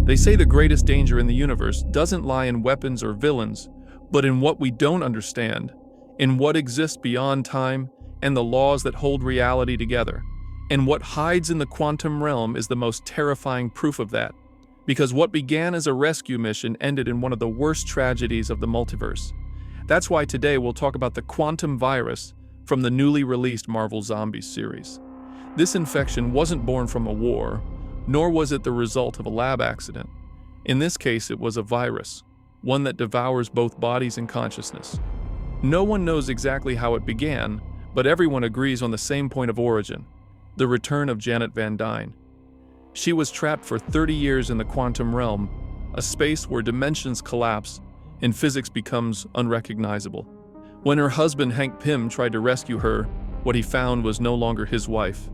They say the greatest danger in the universe doesn't lie in weapons or villains, but in what we don't understand, in what exists beyond time and the laws that hold reality together. And what hides in the quantum realm is the most terrifying proof of that, because what began as a rescue mission ended in one of the worst tragedies of the multiverse. That's why today we'll talk about the quantum virus from the newly released Marvel Zombies series. This infection wasn't born from a war, nor was it the result of a lab accident. In this case, it was a virus, one that devours both bodies and consciousness. No one knows exactly how it began, but everyone agrees on the same point of origin: the return of Janet Van Dyne. She was trapped for 30 years in the quantum realm, a space where dimensions collapse and physics becomes unrecognizable. When her husband Hank Pym tried to rescue her, what he found was no longer his wife.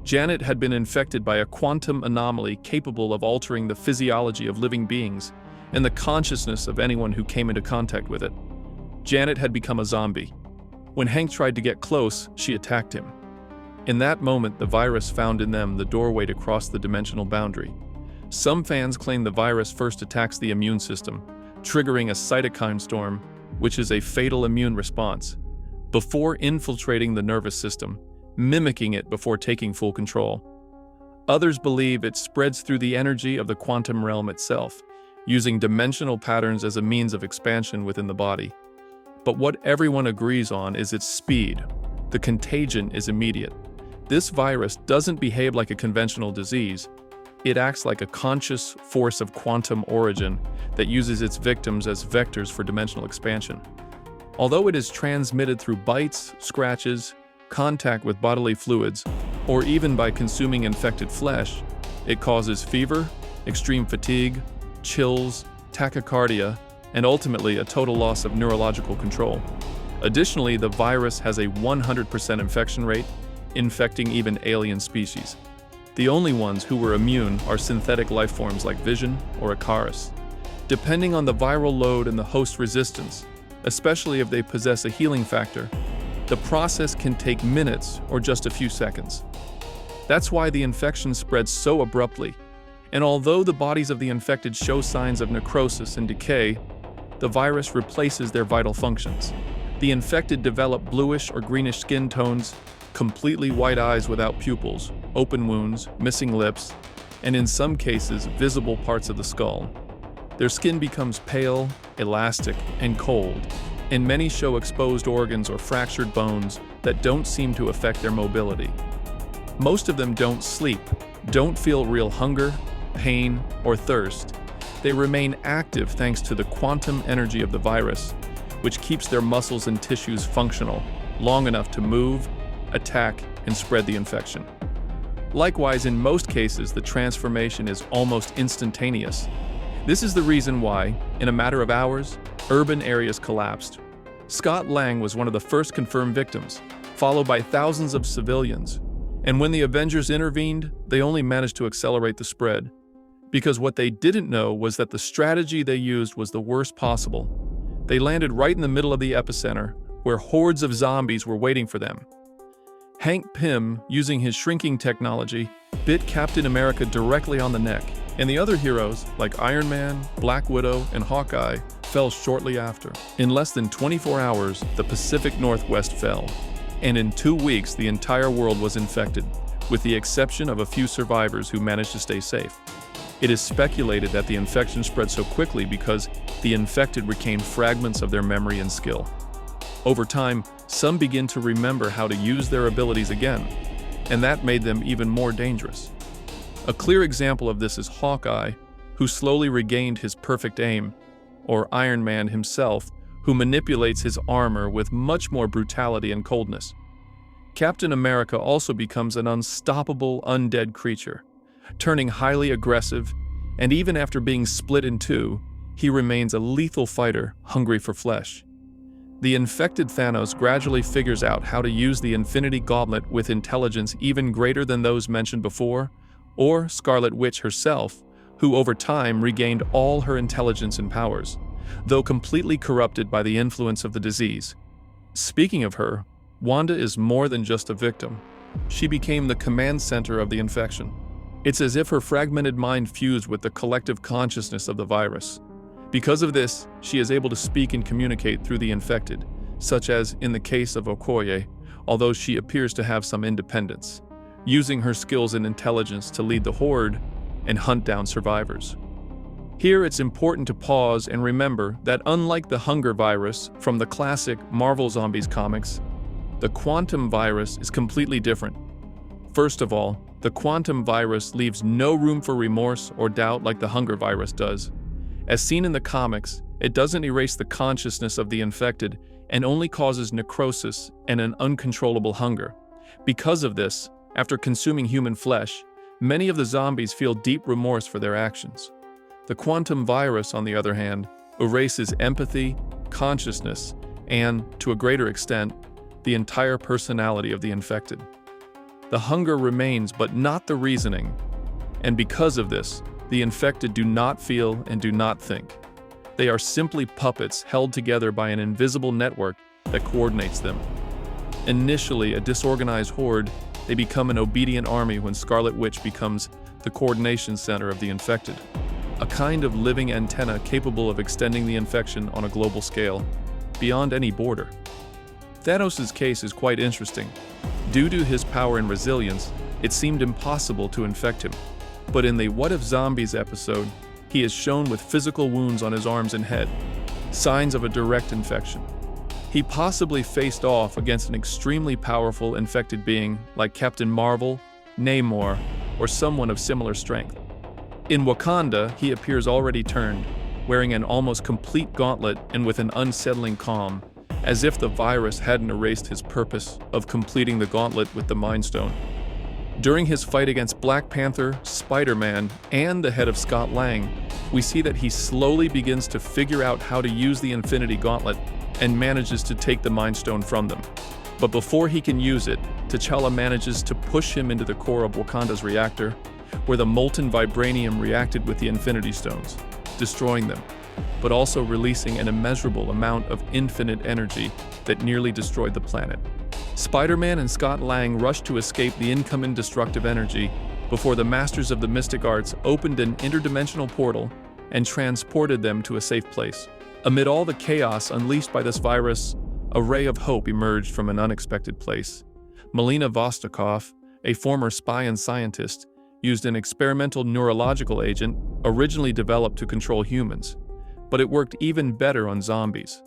Janet had been infected by a quantum anomaly capable of altering the physiology of living beings and the consciousness of anyone who came into contact with it. Janet had become a zombie. When Hank tried to get close, she attacked him. In that moment, the virus found in them the doorway to cross the dimensional boundary. Some fans claim the virus first attacks the immune system, triggering a cytokine storm, which is a fatal immune response, before infiltrating the nervous system, mimicking it before taking full control. Others believe it spreads through the energy of the quantum realm itself, using dimensional patterns as a means of expansion within the body. But what everyone agrees on is its speed. The contagion is immediate. This virus doesn't behave like a conventional disease. It acts like a conscious force of quantum origin that uses its victims as vectors for dimensional expansion. Although it is transmitted through bites, scratches, contact with bodily fluids, or even by consuming infected flesh, it causes fever, extreme fatigue, chills, tachycardia, and ultimately a total loss of neurological control. Additionally, the virus has a 100% infection rate, infecting even alien species. The only ones who were immune are synthetic life forms like Vision or Icarus. Depending on the viral load and the host resistance, especially if they possess a healing factor, the process can take minutes or just a few seconds. That's why the infection spreads so abruptly, and although the bodies of the infected show signs of necrosis and decay, the virus replaces their vital functions. The infected develop bluish or greenish skin tones, completely white eyes without pupils, open wounds, missing lips, and in some cases, visible parts of the skull. Their skin becomes pale, elastic, and cold, and many show exposed organs or fractured bones that don't seem to affect their mobility. Most of them don't sleep, don't feel real hunger, pain, or thirst. They remain active thanks to the quantum energy of the virus, which keeps their muscles and tissues functional long enough to move, attack, and spread the infection. Likewise, in most cases, the transformation is almost instantaneous. This is the reason why, in a matter of hours, urban areas collapsed. Scott Lang was one of the first confirmed victims, followed by thousands of civilians. And when the Avengers intervened, they only managed to accelerate the spread. Because what they didn't know was that the strategy they used was the worst possible. They landed right in the middle of the epicenter, where hordes of zombies were waiting for them. Hank Pym, using his shrinking technology, bit Captain America directly on the neck, and the other heroes, like Iron Man, Black Widow, and Hawkeye, fell shortly after. In less than 24 hours, the Pacific Northwest fell, and in 2 weeks the entire world was infected, with the exception of a few survivors who managed to stay safe. It is speculated that the infection spread so quickly because the infected retained fragments of their memory and skill. Over time, some begin to remember how to use their abilities again, and that made them even more dangerous. A clear example of this is Hawkeye, who slowly regained his perfect aim, or Iron Man himself, who manipulates his armor with much more brutality and coldness. Captain America also becomes an unstoppable undead creature, turning highly aggressive, and even after being split in two, he remains a lethal fighter hungry for flesh. The infected Thanos gradually figures out how to use the Infinity Gauntlet with intelligence even greater than those mentioned before, or Scarlet Witch herself, who over time regained all her intelligence and powers, though completely corrupted by the influence of the disease. Speaking of her, Wanda is more than just a victim. She became the command center of the infection. It's as if her fragmented mind fused with the collective consciousness of the virus. Because of this, she is able to speak and communicate through the infected, such as in the case of Okoye, although she appears to have some independence, using her skills and intelligence to lead the horde and hunt down survivors. Here it's important to pause and remember that unlike the hunger virus from the classic Marvel Zombies comics, the quantum virus is completely different. First of all, the quantum virus leaves no room for remorse or doubt like the hunger virus does. As seen in the comics, it doesn't erase the consciousness of the infected and only causes necrosis and an uncontrollable hunger. Because of this, after consuming human flesh, many of the zombies feel deep remorse for their actions. The quantum virus, on the other hand, erases empathy, consciousness, and, to a greater extent, the entire personality of the infected. The hunger remains, but not the reasoning. And because of this, the infected do not feel and do not think. They are simply puppets held together by an invisible network that coordinates them. Initially a disorganized horde, they become an obedient army when Scarlet Witch becomes the coordination center of the infected, a kind of living antenna capable of extending the infection on a global scale, beyond any border. Thanos' case is quite interesting. Due to his power and resilience, it seemed impossible to infect him. But in the What If Zombies episode, he is shown with physical wounds on his arms and head, signs of a direct infection. He possibly faced off against an extremely powerful infected being like Captain Marvel, Namor, or someone of similar strength. In Wakanda, he appears already turned, wearing an almost complete gauntlet and with an unsettling calm, as if the virus hadn't erased his purpose of completing the gauntlet with the Mind Stone. During his fight against Black Panther, Spider-Man, and the head of Scott Lang, we see that he slowly begins to figure out how to use the Infinity Gauntlet and manages to take the Mind Stone from them. But before he can use it, T'Challa manages to push him into the core of Wakanda's reactor, where the molten vibranium reacted with the Infinity Stones, destroying them, but also releasing an immeasurable amount of infinite energy that nearly destroyed the planet. Spider-Man and Scott Lang rushed to escape the incoming destructive energy before the Masters of the Mystic Arts opened an interdimensional portal and transported them to a safe place. Amid all the chaos unleashed by this virus, a ray of hope emerged from an unexpected place. Melina Vostokoff, a former spy and scientist, used an experimental neurological agent originally developed to control humans, but it worked even better on zombies.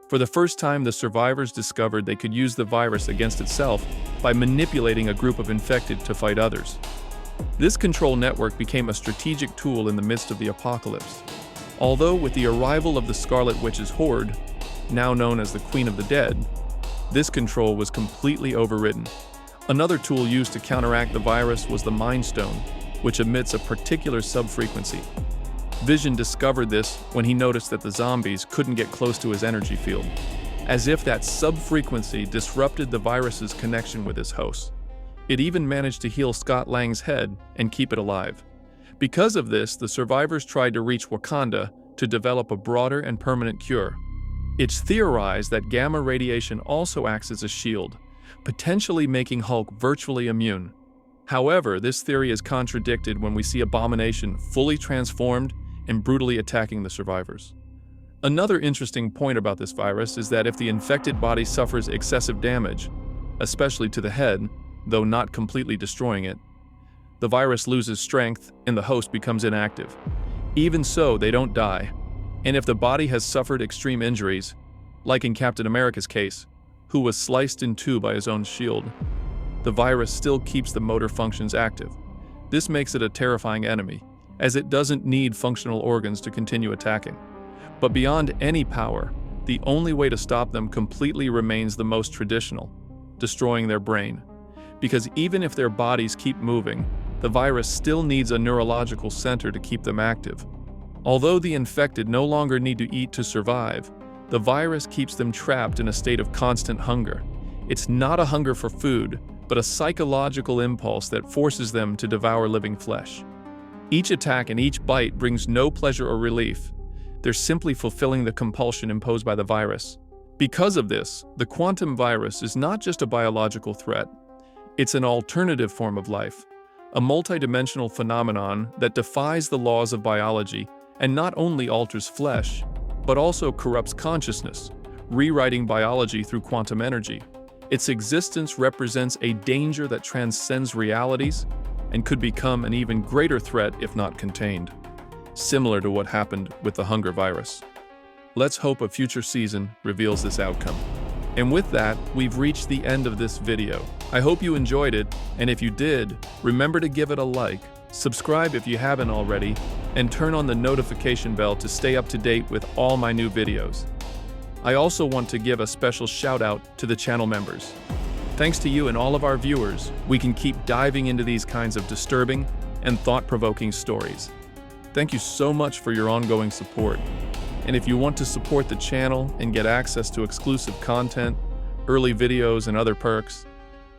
For the first time, the survivors discovered they could use the virus against itself by manipulating a group of infected to fight others. This control network became a strategic tool in the midst of the apocalypse. Although with the arrival of the Scarlet Witch's horde, now known as the Queen of the Dead, this control was completely overridden. Another tool used to counteract the virus was the Mind Stone, which emits a particular subfrequency. Vision discovered this when he noticed that the zombies couldn't get close to his energy field, as if that subfrequency disrupted the virus's connection with his host. It even managed to heal Scott Lang's head and keep it alive. Because of this, the survivors tried to reach Wakanda to develop a broader and permanent cure. It's theorized that gamma radiation also acts as a shield, potentially making Hulk virtually immune. However, this theory is contradicted when we see Abomination fully transformed and brutally attacking the survivors. Another interesting point about this virus is that if the infected body suffers excessive damage, especially to the head, though not completely destroying it, the virus loses strength and the host becomes inactive. Even so, they don't die. And if the body has suffered extreme injuries, like in Captain America's case, who was sliced in two by his own shield, the virus still keeps the motor functions active. This makes it a terrifying enemy, as it doesn't need functional organs to continue attacking. But beyond any power, the only way to stop them completely remains the most traditional, destroying their brain. Because even if their bodies keep moving, the virus still needs a neurological center to keep them active. Although the infected no longer need to eat to survive, the virus keeps them trapped in a state of constant hunger. It's not a hunger for food, but a psychological impulse that forces them to devour living flesh. Each attack and each bite brings no pleasure or relief. They're simply fulfilling the compulsion imposed by the virus. Because of this, the quantum virus is not just a biological threat. It's an alternative form of life, a multidimensional phenomenon that defies the laws of biology and not only alters flesh, but also corrupts consciousness, rewriting biology through quantum energy. Its existence represents a danger that transcends realities and could become an even greater threat if not contained, similar to what happened with the hunger virus. Let's hope a future season reveals this outcome. And with that, we've reached the end of this video. I hope you enjoyed it, and if you did, remember to give it a like, subscribe if you haven't already, and turn on the notification bell to stay up to date with all my new videos. I also want to give a special shout out to the channel members. Thanks to you and all of our viewers, we can keep diving into these kinds of disturbing and thought-provoking stories. Thank you so much for your ongoing support. And if you want to support the channel and get access to exclusive content, early videos, and other perks,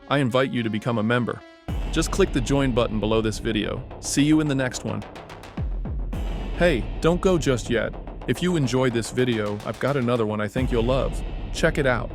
I invite you to become a member. Just click the join button below this video. See you in the next one. Hey, don't go just yet. If you enjoyed this video, I've got another one I think you'll love. Check it out.